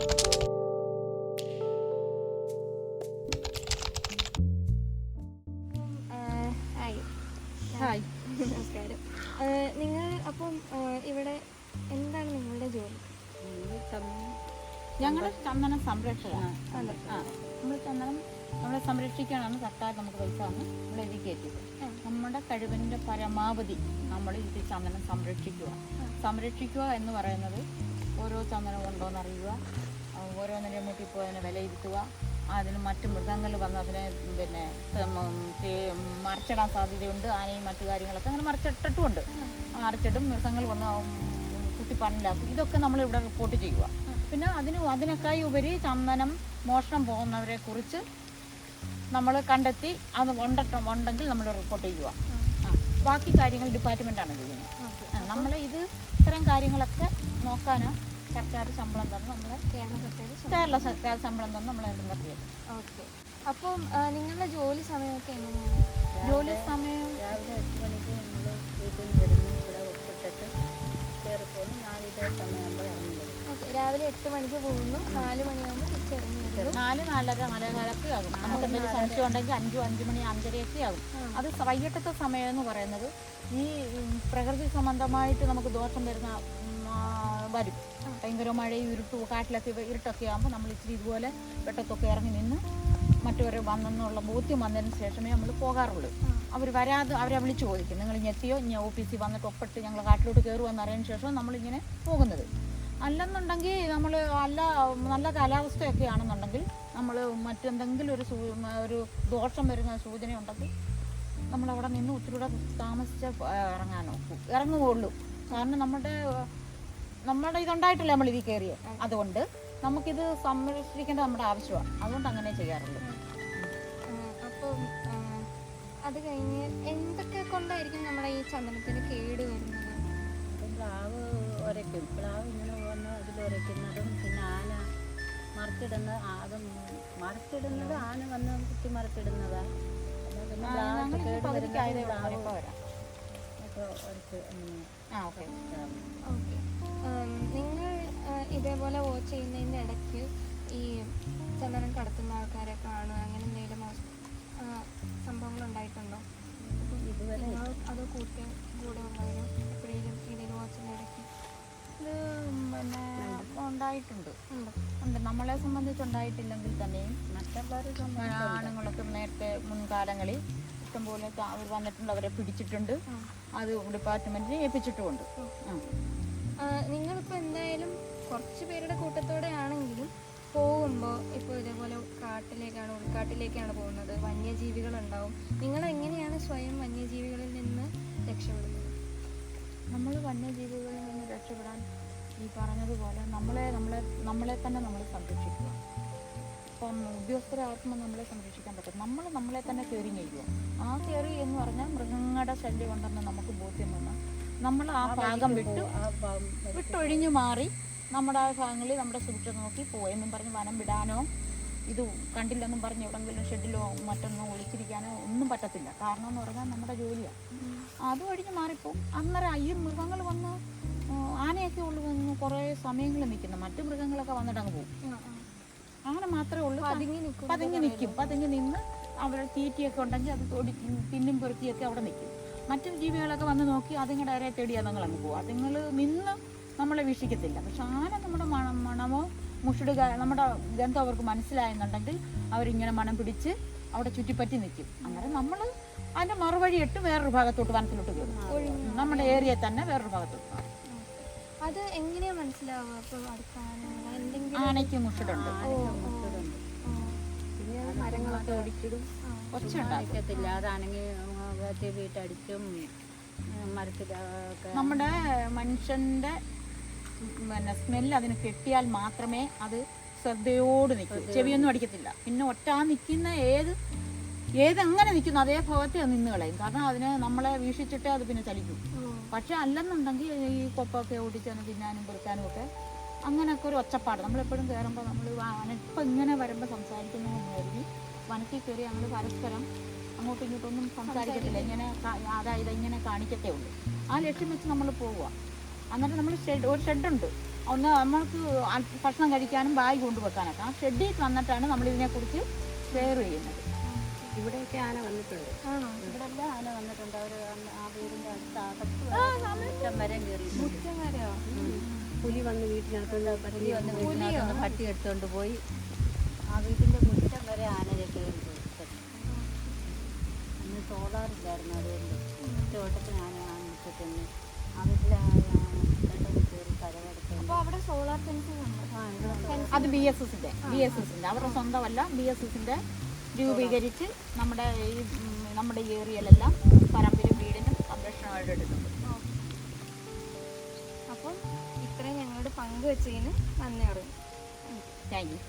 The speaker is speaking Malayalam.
ഹായ്, നമസ്കാരം. നിങ്ങൾ അപ്പം ഇവിടെ എന്താണ് നിങ്ങളുടെ ജോലി? ഞങ്ങൾ ചന്ദനം സംരക്ഷകമാണ്. നമ്മൾ ചന്ദനം നമ്മളെ സംരക്ഷിക്കാനാണ് സർക്കാർ നമുക്ക് പൈസ തന്ന് നമ്മൾ എഡ്യൂക്കേറ്റ് ചെയ്തത്. നമ്മുടെ കഴിവിൻ്റെ പരമാവധി നമ്മൾ ഇത് ചന്ദനം സംരക്ഷിക്കുക എന്ന് പറയുന്നത് ഓരോ ചന്ദനം ഉണ്ടോയെന്ന് അറിയുക, ഓരോന്നിനെയും മുട്ടിപ്പോൾ അതിനെ വിലയിരുത്തുക, അതിന് മറ്റ് മൃഗങ്ങൾ വന്ന് അതിനെ പിന്നെ മറിച്ചിടാൻ സാധ്യതയുണ്ട്. ആനയും മറ്റു കാര്യങ്ങളൊക്കെ അങ്ങനെ മറിച്ചിട്ടിട്ടുമുണ്ട്. മറിച്ചിട്ടും മൃഗങ്ങൾ വന്ന് കുത്തി പണിലാക്കും. ഇതൊക്കെ നമ്മളിവിടെ റിപ്പോർട്ട് ചെയ്യുക. പിന്നെ അതിനൊക്കെയായി ഉപരി ചന്ദനം മോഷണം പോകുന്നവരെ കുറിച്ച് നമ്മൾ കണ്ടെത്തി അത് ഉണ്ടെങ്കിൽ നമ്മൾ റിപ്പോർട്ട് ചെയ്യുക. ബാക്കി കാര്യങ്ങൾ ഡിപ്പാർട്ട്മെൻറ്റാണ് ചെയ്യുന്നത്. നമ്മൾ ഇത്തരം കാര്യങ്ങളൊക്കെ നോക്കാൻ സർക്കാർ ശമ്പളം തന്ന് നമ്മളെ കേരള സർക്കാർ ശമ്പളം തന്ന് നമ്മളെ നിർത്തിയത്. ഓക്കെ. അപ്പം നിങ്ങളുടെ ജോലി സമയമൊക്കെ എങ്ങനെയാണ്? ജോലി സമയം രാവിലെ 8 മണിക്ക് നമ്മൾ വീട്ടിൽ നിന്ന് വരുന്നു. ഇവിടെ ഒപ്പിട്ടിട്ട് കയറി പോകുന്നു. 4 സമയമാകുമ്പോൾ ഇറങ്ങുന്നത്. ഓക്കെ. രാവിലെ 8 മണിക്ക് പോകുന്നു, 4 മണിയാകുമ്പോൾ തിരിച്ചിറങ്ങി വരുന്നു. 4, 4:30 ആകും. നമുക്ക് എന്തെങ്കിലും സംശയം ഉണ്ടെങ്കിൽ 5 മണി 5:30 ആകും. അത് വൈകിട്ടത്തെ സമയം എന്ന് പറയുന്നത് ഈ പ്രകൃതി സംബന്ധമായിട്ട് നമുക്ക് ദോഷം വരുന്ന വരും. ഭയങ്കര മഴയും കാട്ടിലൊക്കെ ഇരുട്ടൊക്കെ ആകുമ്പോൾ നമ്മൾ ഇച്ചിരി ഇതുപോലെ വെട്ടത്തൊക്കെ ഇറങ്ങി നിന്ന് മറ്റവരെ വന്നെന്നുള്ള ബോധ്യം വന്നതിന് ശേഷമേ നമ്മൾ പോകാറുള്ളൂ. അവരെ വിളിച്ച് ചോദിക്കും, നിങ്ങൾ ഇനി എത്തിയോ, ഇനി ഓഫീസിൽ വന്നിട്ട് ഒപ്പിട്ട് ഞങ്ങൾ കാട്ടിലോട്ട് കയറുമെന്ന് അറിയതിന് ശേഷം നമ്മളിങ്ങനെ പോകുന്നത്. അല്ലെന്നുണ്ടെങ്കിൽ നമ്മൾ നല്ല കാലാവസ്ഥയൊക്കെ ആണെന്നുണ്ടെങ്കിൽ നമ്മൾ മറ്റെന്തെങ്കിലും ഒരു ദോഷം വരുന്ന സൂചന ഉണ്ടെങ്കിൽ നമ്മളവിടെ നിന്ന് ഒത്തിരി താമസിച്ച് ഇറങ്ങുകയുള്ളൂ. കാരണം നമ്മുടെ ഇതുണ്ടായിട്ടില്ല നമ്മൾ ഇതിൽ കയറിയത്. അതുകൊണ്ട് നമുക്കിത് സംരക്ഷിക്കേണ്ടത് നമ്മുടെ ആവശ്യമാണ്. അതുകൊണ്ട് അങ്ങനെ ചെയ്യാറുള്ളൂ. അപ്പം അത് കഴിഞ്ഞ് എന്തൊക്കെ കൊണ്ടായിരിക്കും നമ്മുടെ ഈ ചന്ദനത്തിന് കേട് വരുന്നത്? പ്ലാവ് ഉരയ്ക്കും. പ്ലാവ് ഇങ്ങനെ വന്ന് അതിലുരയ്ക്കുന്നതും പിന്നെ ആന മറിച്ചിടുന്നത് ആന വന്ന് കുത്തി മറിച്ചിടുന്നതാണ്. പിന്നെ പ്ലാവ് കേട് വരുന്നത് പ്ലാവ് ഒക്കെ ഉരച്ച് ഓക്കെ. നിങ്ങൾ ഇതേപോലെ വാച്ച് ചെയ്യുന്നതിൻ്റെ ഇടയ്ക്ക് ഈ ചന്ദനം കടത്തുന്ന ആൾക്കാരെ കാണുക, അങ്ങനെ എന്തെങ്കിലും സംഭവങ്ങൾ ഉണ്ടായിട്ടുണ്ടോ? ഇതുവരെ അതോ കൂടെ ഉള്ളവരും എപ്പോഴേലും ഇതിൽ വാച്ചിൻ്റെ ഇടയ്ക്ക് ഇത് പിന്നെ ഉണ്ടായിട്ടുണ്ട്. നമ്മളെ സംബന്ധിച്ചുണ്ടായിട്ടില്ലെങ്കിൽ തന്നെയും ആണുങ്ങളൊക്കെ നേരത്തെ മുൻകാലങ്ങളിൽ ഇഷ്ടംപോലെ അവർ വന്നിട്ടുണ്ട്, അവരെ പിടിച്ചിട്ടുണ്ട്. അത് ഡിപ്പാർട്ട്മെൻറ്റിനെ ഏൽപ്പിച്ചിട്ടുമുണ്ട്. നിങ്ങളിപ്പോൾ എന്തായാലും കുറച്ച് പേരുടെ കൂട്ടത്തോടെ ആണെങ്കിലും പോകുമ്പോൾ ഇപ്പോൾ ഇതേപോലെ ഉൾക്കാട്ടിലേക്കാണ് പോകുന്നത്, വന്യജീവികളുണ്ടാവും. നിങ്ങൾ എങ്ങനെയാണ് സ്വയം വന്യജീവികളിൽ നിന്ന് രക്ഷപ്പെടുന്നത്? നമ്മൾ വന്യജീവികളിൽ നിന്ന് രക്ഷപ്പെടാൻ ഈ പറഞ്ഞതുപോലെ നമ്മളെ തന്നെ നമ്മൾ സംരക്ഷിക്കുക. ഇപ്പം ഉദ്യോഗസ്ഥരാർക്കും നമ്മളെ സംരക്ഷിക്കാൻ പറ്റും. നമ്മളെ തന്നെ കയറി ചെയ്യുക. ആ കയറി എന്ന് പറഞ്ഞാൽ മൃഗങ്ങളുടെ ശല്യം ഉണ്ടെന്ന് നമുക്ക് ബോധ്യം വന്നാൽ നമ്മൾ ആ ഭാഗം വിട്ടൊഴിഞ്ഞു മാറി നമ്മുടെ ആ ഭാഗങ്ങളിൽ നമ്മുടെ സുരക്ഷ നോക്കി പോയെന്നും പറഞ്ഞ് വനം വിടാനോ ഇത് കണ്ടില്ലെന്നും പറഞ്ഞ് എവിടെയെങ്കിലും ഷെഡിലോ മറ്റൊന്നോ ഒളിച്ചിരിക്കാനോ ഒന്നും പറ്റത്തില്ല. കാരണം എന്ന് പറഞ്ഞാൽ നമ്മുടെ ജോലിയാണ്. അത് ഒഴിഞ്ഞ് മാറിപ്പോവും. അന്നേരം ഈ മൃഗങ്ങൾ വന്ന് ആനയൊക്കെ വന്ന് കുറേ സമയങ്ങളിൽ നിൽക്കുന്നു. മറ്റു മൃഗങ്ങളൊക്കെ വന്നിട്ട് അങ്ങ് പോകും. അങ്ങനെ മാത്രമേ ഉള്ളൂ. പതുങ്ങി നിന്ന് അവിടെ തീറ്റിയൊക്കെ ഉണ്ടെങ്കിൽ അത് തിന്നും പെറുക്കിയൊക്കെ അവിടെ നിൽക്കും. മറ്റു ജീവികളൊക്കെ വന്ന് നോക്കി അതുങ്ങളുടെ അരയെ തേടി അതുങ്ങൾ അങ്ങ് പോകും. അതുങ്ങൾ നിന്ന് നമ്മളെ വീക്ഷിക്കത്തില്ല. പക്ഷെ ആന നമ്മുടെ മണമോ നമ്മുടെ ഗന്ധം അവർക്ക് മനസ്സിലായെന്നുണ്ടെങ്കിൽ അവരിങ്ങനെ മണം പിടിച്ച് അവിടെ ചുറ്റിപ്പറ്റി നിൽക്കും. അന്നേരം നമ്മൾ അതിൻ്റെ മറുവഴി ഇട്ട് വേറൊരു ഭാഗത്തോട്ട് വനത്തിലോട്ട് കയറും. നമ്മുടെ ഏരിയയിൽ തന്നെ വേറൊരു ഭാഗത്തോട്ട് മാറും. അത് എങ്ങനെയാ മനസ്സിലാവുക? ആനയ്ക്ക് മുഷിടുണ്ട്. പിന്നെ മരങ്ങളൊക്കെ ഒടിച്ചിടും. ഒച്ച ഉണ്ടാക്കത്തില്ല. അതാണെങ്കിൽ വീട്ടടിച്ചും മരത്തിലൊക്കെ നമ്മുടെ മനുഷ്യൻ്റെ പിന്നെ സ്മെല്ല് അതിന് കിട്ടിയാൽ മാത്രമേ അത് ശ്രദ്ധയോട് നിൽക്കൂ. ചെവിയൊന്നും അടിക്കത്തില്ല. പിന്നെ നിൽക്കുന്ന ഏതെങ്ങനെ നിൽക്കുന്നു അതേ ഭാഗത്തെ അത് നിന്ന് കളയും. കാരണം അതിനെ നമ്മളെ വീക്ഷിച്ചിട്ടേ അത് പിന്നെ ചലിക്കും. പക്ഷെ അല്ലെന്നുണ്ടെങ്കിൽ ഈ കൊപ്പൊക്കെ ഓടിച്ചെന്ന് തിന്നാനും പെറുക്കാനും ഒക്കെ അങ്ങനെയൊക്കെ ഒരു ഒച്ചപ്പാട്. നമ്മളെപ്പോഴും കയറുമ്പോൾ നമ്മൾ ഇപ്പം ഇങ്ങനെ വരുമ്പോൾ സംസാരിക്കുന്നു എന്ന് കരുതി വനത്തിൽ കയറി ഞങ്ങൾ പരസ്പരം അങ്ങോട്ടും ഇങ്ങോട്ടൊന്നും സംസാരിക്കത്തില്ല. ഇങ്ങനെ അതായത് ഇങ്ങനെ കാണിക്കത്തേ ഉള്ളൂ. ആ ലക്ഷ്യം വെച്ച് നമ്മൾ പോവുക. എന്നിട്ട് നമ്മൾ ഒരു ഷെഡുണ്ട്. ഒന്ന് നമ്മൾക്ക് ഭക്ഷണം കഴിക്കാനും ബാഗ് കൊണ്ടുവെക്കാനൊക്കെ. ആ ഷെഡിൽ വന്നിട്ടാണ് നമ്മളിതിനെക്കുറിച്ച് ഷെയർ ചെയ്യുന്നത്. ഇവിടെയൊക്കെ ആന വന്നിട്ടുണ്ട്. ആണോ? ഇവിടെ എല്ലാം ആന വന്നിട്ടുണ്ട്. അവർ ആ വീടിൻ്റെ അടുത്ത് അകത്ത് മരം കയറിയിട്ടുണ്ട്. മുറ്റം വരെയോ? പുലി വന്ന് വീട്ടിനകത്തോണ്ട് പുലി വന്ന് വീട്ടിനകത്തോണ്ട് പട്ടി എടുത്തുകൊണ്ട് പോയി. ആ വീട്ടിൻ്റെ മുറ്റം വരെ ആന കയറി പോയി. അന്ന് സോളാറില്ലായിരുന്നു, അതുകൊണ്ട് ഒറ്റവട്ടത്തിന് ആന മുറ്റത്തുനിന്ന് ആ വീട്ടിലെ പെട്ടെന്ന് കയറി കരകടത്ത്. അപ്പോൾ അവിടെ സോളാർ ഫെൻസിങ് ഉണ്ട്. അത് BSSന്റെ അവരുടെ സ്വന്തമല്ല, BSSന്റെ രൂപീകരിച്ച് നമ്മുടെ ഏരിയയിലെല്ലാം പറമ്പിലും വീടിനും സംരക്ഷണമായിട്ട് എടുക്കുന്നുണ്ട്. അപ്പം ഇത്രയും ഞങ്ങളോട് പങ്കുവെച്ചതിന് നന്ദി അറിയും. Thank you.